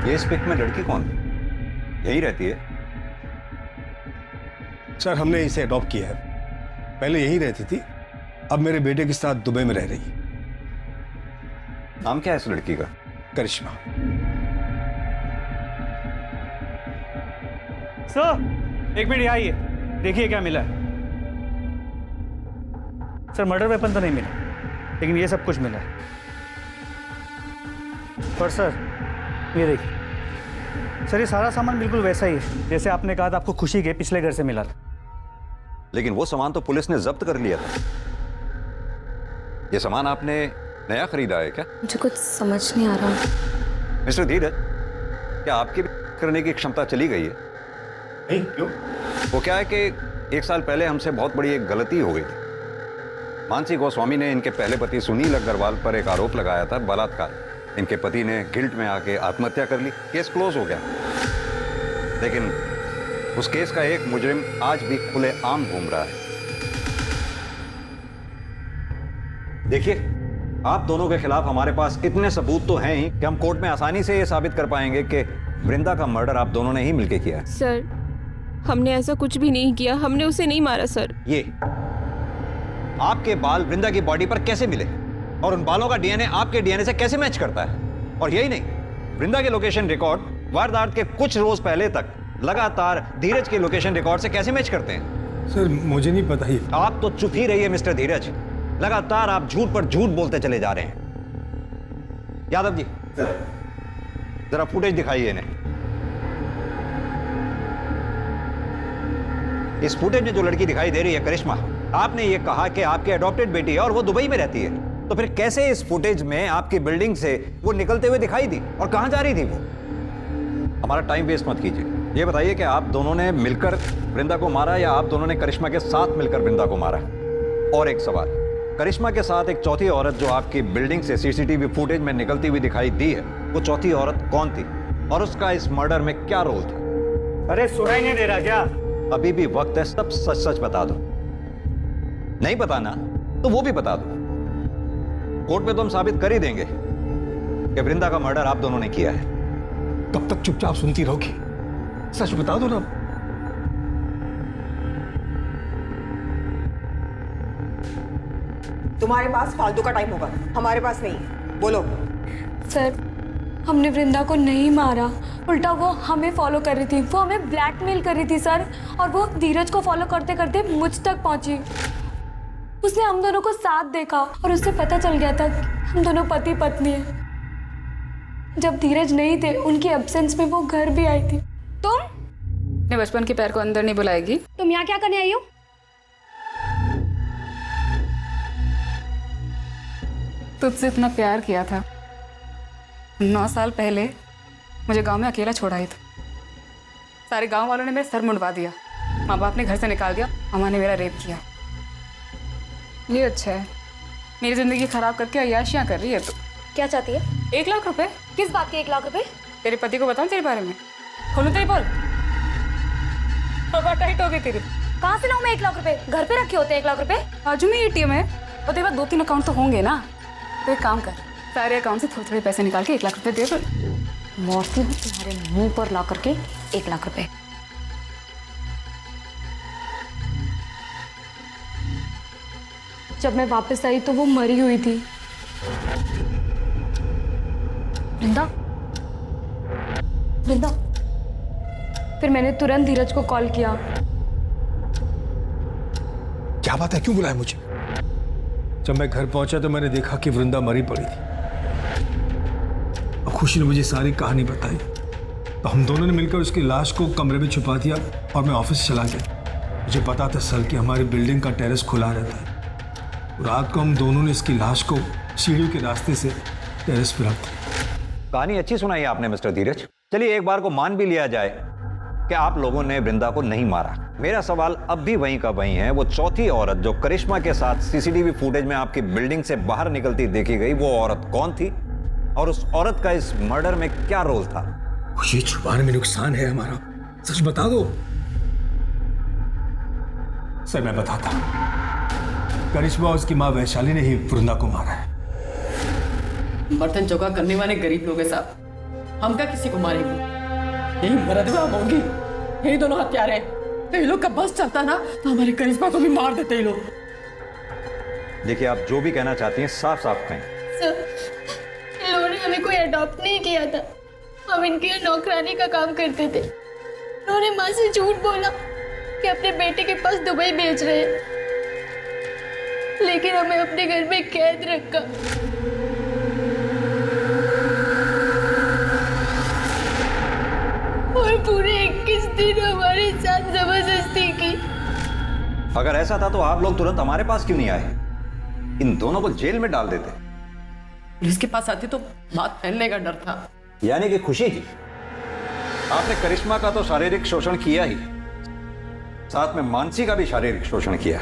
Speaker 2: ये इस पिक में लड़की कौन है? यही रहती है?
Speaker 12: सर हमने इसे अडॉप्ट किया है, पहले यही रहती थी, अब मेरे बेटे के साथ दुबई में रह रही है।
Speaker 2: नाम क्या है इस लड़की का?
Speaker 12: करिश्मा।
Speaker 20: सर एक मिनट यहाँ आइए, देखिए क्या मिला है। सर मर्डर वेपन तो नहीं मिला, लेकिन ये सब कुछ मिला है। और सर ये देखिए सर, ये सारा सामान बिल्कुल वैसा ही है जैसे आपने कहा था आपको खुशी के पिछले घर से मिला था।
Speaker 2: लेकिन वो सामान तो पुलिस ने जब्त कर लिया था। ये सामान आपने नया खरीदा है क्या?
Speaker 3: मुझे कुछ समझ नहीं आ रहा।
Speaker 2: मिस्टर धीरज, क्या आपकी करने की क्षमता चली गई है?
Speaker 12: नहीं, क्यों?
Speaker 2: वो क्या है कि 1 साल पहले हमसे बहुत बड़ी एक गलती हो गई थी। मानसी गोस्वामी ने इनके पहले पति सुनील अग्रवाल पर एक आरोप लगाया था, बलात्कार। इनके पति ने गिल्ट में आके आत्महत्या कर ली, केस क्लोज हो गया। लेकिन उस केस का एक मुजरिम आज भी खुले आम घूम रहा है। देखिए, आप दोनों के खिलाफ हमारे पास इतने सबूत तो हैं ही कि हम कोर्ट में आसानी से ये साबित कर पाएंगे कि वृंदा का मर्डर आप दोनों ने ही मिलकर किया है।
Speaker 6: सर हमने ऐसा कुछ भी नहीं किया, हमने उसे नहीं मारा सर।
Speaker 2: ये आपके बाल वृंदा की बॉडी पर कैसे मिले और उन बालों का डीएनए आपके डीएनए से कैसे मैच करता है? और यही नहीं, वृंदा के लोकेशन रिकॉर्ड वारदात के कुछ रोज पहले तक लगातार धीरज के लोकेशन रिकॉर्ड से कैसे मैच करते हैं?
Speaker 12: सर मुझे नहीं पता ही।
Speaker 2: आप तो चुप ही रहिए मिस्टर धीरज, लगातार आप झूठ पर झूठ बोलते चले जा रहे हैं। यादव जी जरा फुटेज दिखाइए इन्हें। इस फुटेज में जो लड़की दिखाई दे रही है करिश्मा, आपने ये कहा कि आपकी अडॉप्टेड बेटी है और वो दुबई में रहती है, तो फिर कैसे इस फुटेज में आपकी बिल्डिंग से वो निकलते हुए दिखाई दी और कहां जा रही थी वो? हमारा टाइम वेस्ट मत कीजिए, ये बताइए कि आप दोनों ने मिलकर वृंदा को मारा या आप दोनों ने करिश्मा के साथ मिलकर वृंदा को मारा? और एक सवाल, करिश्मा के साथ एक चौथी औरत जो आपकी बिल्डिंग से सीसीटीवी फुटेज में निकलती हुई दिखाई दी है, वो चौथी औरत कौन थी और उसका इस मर्डर में क्या रोल था?
Speaker 20: अरे सुनाई नहीं दे रहा क्या?
Speaker 2: अभी भी वक्त है, सब सच सच बता दो। नहीं बताना तो वो भी बता दो। कोर्ट में तो हम साबित कर ही देंगे कि वृंदा का मर्डर आप दोनों ने किया है।
Speaker 12: कब तक चुपचाप सुनती रहोगी? सच बता दो ना।
Speaker 17: तुम्हारे पास फालतू का टाइम होगा, हमारे पास नहीं। बोलो।
Speaker 3: सर, हमने वृंदा को नहीं मारा, उल्टा वो हमें फॉलो कर रही थी, वो हमें ब्लैकमेल कर रही थी सर, और वो धीरज को फॉलो करते करते मुझ तक पहुंची। उसने हम दोनों को साथ देखा और उससे पता चल गया था कि हम दोनों पति पत्नी हैं। जब धीरज नहीं थे, उनकी एब्सेंस में वो घर भी आई थी।
Speaker 22: तुम अपने बचपन के पैर को अंदर नहीं बुलाएगी?
Speaker 7: तुम यहाँ क्या करने आई हो?
Speaker 22: तुझसे इतना प्यार किया था, 9 साल पहले मुझे गांव में अकेला छोड़ा ही था। सारे गांव वालों ने मेरा सर मुंडवा दिया, माँ बाप ने घर से निकाल दिया, अम्मा ने मेरा रेप किया। ये अच्छा है, मेरी जिंदगी खराब करके अय्याशियाँ कर रही है। तो
Speaker 7: क्या चाहती है?
Speaker 22: 1 लाख रुपए।
Speaker 7: किस बात के 1 लाख रुपए?
Speaker 22: तेरे पति को बताऊं तेरे बारे में? खोलूं तेरी बोल? हवा टाइट हो गई तेरी।
Speaker 7: कहाँ से लाऊं मैं 1 लाख रुपए? घर पे रखे होते 1 लाख रुपए?
Speaker 22: बाजू में एटीएम है और तेरे पास 2-3 अकाउंट तो होंगे ना। तो एक काम कर, सारे अकाउंट से थोड़े थोड़े पैसे निकाल के 1 लाख रुपए दे।
Speaker 7: मौसी हूँ तुम्हारे मुंह पर ला करके 1 लाख रुपए।
Speaker 3: जब मैं वापस आई तो वो मरी हुई थी।
Speaker 7: वृंदा, वृंदा।
Speaker 3: फिर मैंने तुरंत धीरज को कॉल किया।
Speaker 12: क्या बात है, क्यों बुलाया मुझे? जब मैं घर पहुंचा तो मैंने देखा कि वृंदा मरी पड़ी थी। अब खुशी ने मुझे सारी कहानी बताई, तो हम दोनों ने मिलकर उसकी लाश को कमरे में छुपा दिया और मैं ऑफिस चला गया। मुझे पता था सर कि हमारी बिल्डिंग का टेरेस खुला रहता है। रात को हम दोनों ने इसकी लाश को सीढ़ियों के रास्ते से टेरेस पर रख दिया।
Speaker 2: कहानी अच्छी सुनाई आपने मिस्टर धीरज। चलिए एक बार को मान भी लिया जाए कि आप लोगों ने वृंदा को नहीं मारा। मेरा सवाल अब भी वहीं का वहीं है, वो चौथी औरत जो करिश्मा के साथ सीसीटीवी फुटेज में आपकी बिल्डिंग से बाहर निकलती देखी गई, वो औरत कौन थी और उस औरत का इस मर्डर में क्या रोल था?
Speaker 12: खुशी, छुपाने में नुकसान है हमारा, सच बता दो। सर मैं बताता हूं, करिश्मा और उसकी मां वैशाली ने ही वृंदा को मारा है।
Speaker 14: बर्तन चौका करने वाले गरीब लोग हैं साहब, हम क्या किसी को मारेंगे? यही मरदवा होंगी, यही दोनों हत्यारे हैं। ये लोग का बस चलता ना तो हमारी करिश्मा को भी मार देते ये लोग।
Speaker 2: देखिए आप जो भी कहना चाहती हैं साफ साफ कहें।
Speaker 3: सर, इन लोगों ने हमें कोई अडॉप्ट नहीं किया था, हम इनके यहाँ नौकरानी का काम करते थे। उन्होंने माँ से झूठ बोला कि अपने बेटे के पास दुबई भेज रहे हैं, लेकिन हमें अपने घर में कैद रखा। और पूरे 21 दिन हमारे साथ जबरदस्ती की।
Speaker 2: अगर ऐसा था तो आप लोग तुरंत हमारे पास क्यों नहीं आए? इन दोनों को जेल में डाल देते।
Speaker 14: पुलिस के पास आती तो बात फैलने का डर था।
Speaker 2: यानी कि खुशी जी, आपने करिश्मा का तो शारीरिक शोषण किया ही, साथ में मानसी का भी शारीरिक शोषण किया।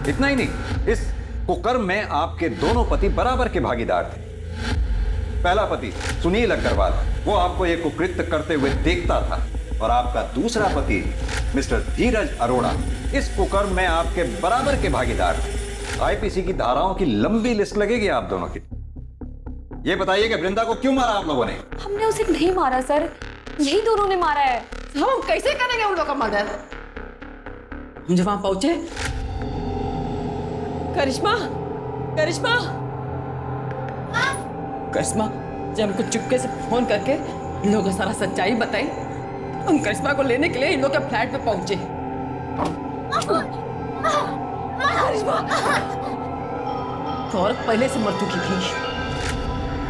Speaker 2: इतना ही नहीं, इस कुकर्म में आपके दोनों पति बराबर के भागीदार थे। पहला पति सुनील अग्रवाल, वो आपको ये कुकृत्य करते हुए देखता था, और आपका दूसरा पति मिस्टर धीरज अरोड़ा इस कुकर्म में आपके बराबर के भागीदार थे। आईपीसी की धाराओं की लंबी लिस्ट लगेगी आप दोनों की। ये बताइए कि वृंदा को क्यों मारा आप लोगों ने?
Speaker 3: हमने उसे नहीं मारा सर, यही दोनों ने मारा है।
Speaker 14: हम कैसे करेंगे उन लोगों का मर्डर? हम जब वहां पहुंचे, करिश्मा, करिश्मा, करिश्मा, जब हमको चुपके से फोन करके इन लोगों को सारा सच्चाई बताई, हम करिश्मा को लेने के लिए इन लोग के फ्लैट पे पहुंचे। तो औरत पहले से मर चुकी थी।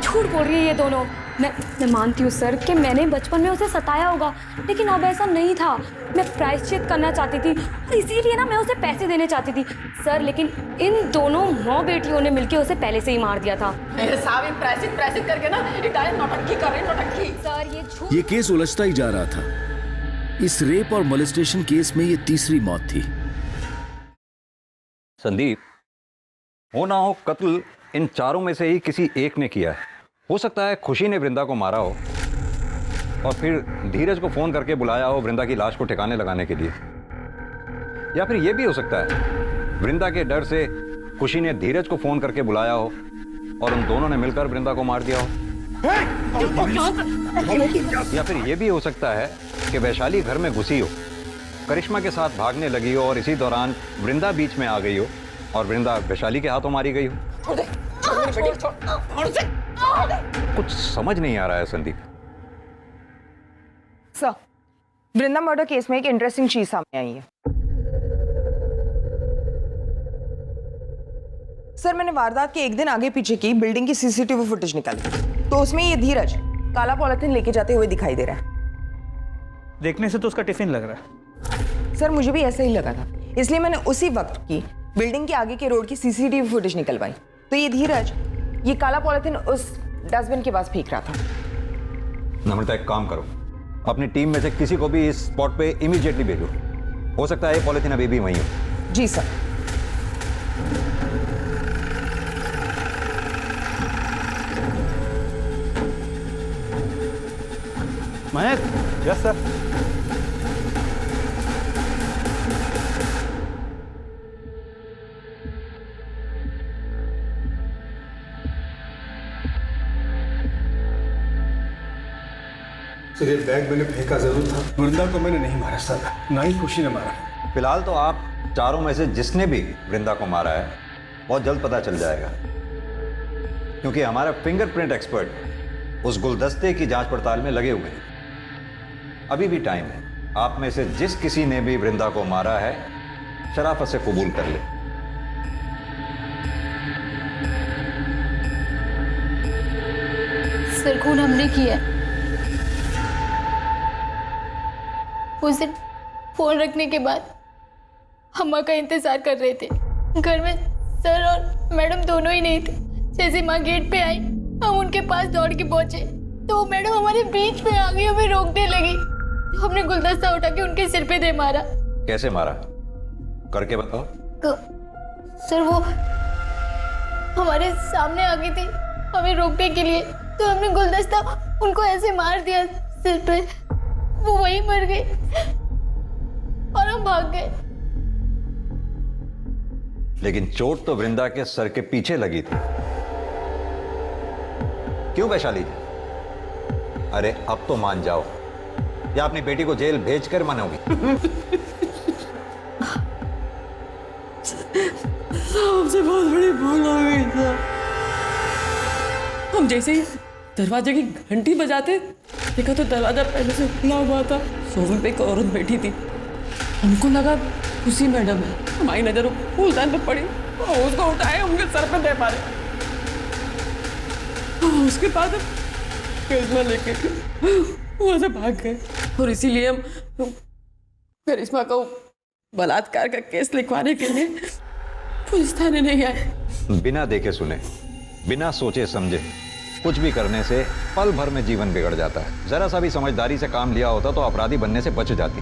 Speaker 22: झूठ बोल रही है ये दोनों। मैं मानती हूँ सर कि मैंने बचपन में उसे सताया होगा, लेकिन अब ऐसा नहीं था। मैं प्रायश्चित करना चाहती थी और इसीलिए ना मैं उसे पैसे देने चाहती थी सर, लेकिन इन दोनों माँ बेटियों ने मिलकर उसे पहले से ही मार दिया था।
Speaker 14: साहब प्रायश्चित करके ना इटालियन नौटंकी कर रहे हैं, नौटंकी।
Speaker 22: सर ये झूठ।
Speaker 1: ये केस उलझता ही जा रहा था। इस रेप और मोलेस्टेशन केस में ये तीसरी मौत थी।
Speaker 2: संदीप, हो ना हो कत्ल इन चारों में से ही किसी एक ने किया है। हो सकता है खुशी ने वृंदा को मारा हो और फिर धीरज को फोन करके बुलाया हो वृंदा की लाश को ठिकाने लगाने के लिए, या फिर यह भी हो सकता है वृंदा के डर से खुशी ने धीरज को फोन करके बुलाया हो और उन दोनों ने मिलकर वृंदा को मार दिया हो। या फिर यह भी हो सकता है कि वैशाली घर में घुसी हो, करिश्मा के साथ भागने लगी हो और इसी दौरान वृंदा बीच में आ गई हो और वृंदा वैशाली के हाथों मारी गई हो। कुछ समझ नहीं आ रहा है संदीप।
Speaker 17: सर, वृंदा मर्डर केस में एक इंटरेस्टिंग चीज सामने आई है। सर, मैंने वारदात के एक दिन आगे पीछे की बिल्डिंग की सीसीटीवी फुटेज निकाली, तो उसमें ये धीरज काला पॉलिथीन लेके जाते हुए दिखाई दे रहा है।
Speaker 20: देखने से तो उसका टिफिन लग रहा है।
Speaker 17: सर, मुझे भी ऐसा ही लगा था, इसलिए मैंने उसी वक्त की बिल्डिंग के आगे के रोड की सीसीटीवी फुटेज निकलवाई, तो ये धीरज ये काला पॉलिथीन उस डस्टबिन के पास फेंक रहा था।
Speaker 2: नम्रता, एक काम करो, अपनी टीम में से किसी को भी इस स्पॉट पे इमीडिएटली भेजो। हो सकता है ये पॉलिथीन अभी भी वहीं हो।
Speaker 17: जी sir.
Speaker 8: Mahesh. Yes sir.
Speaker 12: Sir, ये बैग मैंने फेंका जरूर था, वृंदा को मैंने नहीं मारा सर, ना ही खुशी ने मारा।
Speaker 2: फिलहाल तो आप चारों में से जिसने भी वृंदा को मारा है बहुत जल्द पता चल जाएगा, क्योंकि हमारा फिंगरप्रिंट एक्सपर्ट उस गुलदस्ते की जांच पड़ताल में लगे हुए हैं। अभी भी टाइम है, आप में से जिस किसी ने भी वृंदा को मारा है शराफत से कबूल कर ले।
Speaker 3: सर, खून हमने किया है। उस दिन फोन रखने के बाद अम्मा का इंतजार कर रहे थे। घर में सर और मैडम दोनों ही नहीं थे। जैसे माँ गेट पे आई, हम उनके पास दौड़ के पहुंचे तो मैडम हमारे बीच में आ गई, हमें रोकने लगी। तो हमने गुलदस्ता उठा के उनके सिर पे दे मारा।
Speaker 2: कैसे मारा, करके बताओ।
Speaker 3: सर, वो हमारे सामने आ गई थी हमें रोकने के लिए, तो हमने गुलदस्ता उनको ऐसे मार दिया सिर पे, वो वहीं मर गई और हम भाग गए।
Speaker 2: लेकिन चोट तो वृंदा के सर के पीछे लगी थी। क्यों वैशाली जी? अरे अब तो मान जाओ, या अपनी बेटी को जेल भेजकर मानोगी?
Speaker 14: हमसे बहुत बड़ी भूल हो गई था। हम जैसे ही दरवाजे की घंटी बजाते देखा तो दरवाजा पहले से खुला हुआ था। सोफे पे एक औरत बैठी थी, हमको लगा खुशी मैडम है। हमारी नजर फूलदान पे पड़ी और उसको उठाए उनके सर पे दे मारे। उसके बाद करिश्मा लेके वहां से भाग गए और इसीलिए हम करिश्मा को बलात्कार का केस लिखवाने के लिए पुलिस थाने नहीं आए।
Speaker 2: बिना देखे सुने, बिना सोचे समझे कुछ भी करने से पल भर में जीवन बिगड़ जाता है। जरा सा भी समझदारी से काम लिया होता तो अपराधी बनने से बच जाती।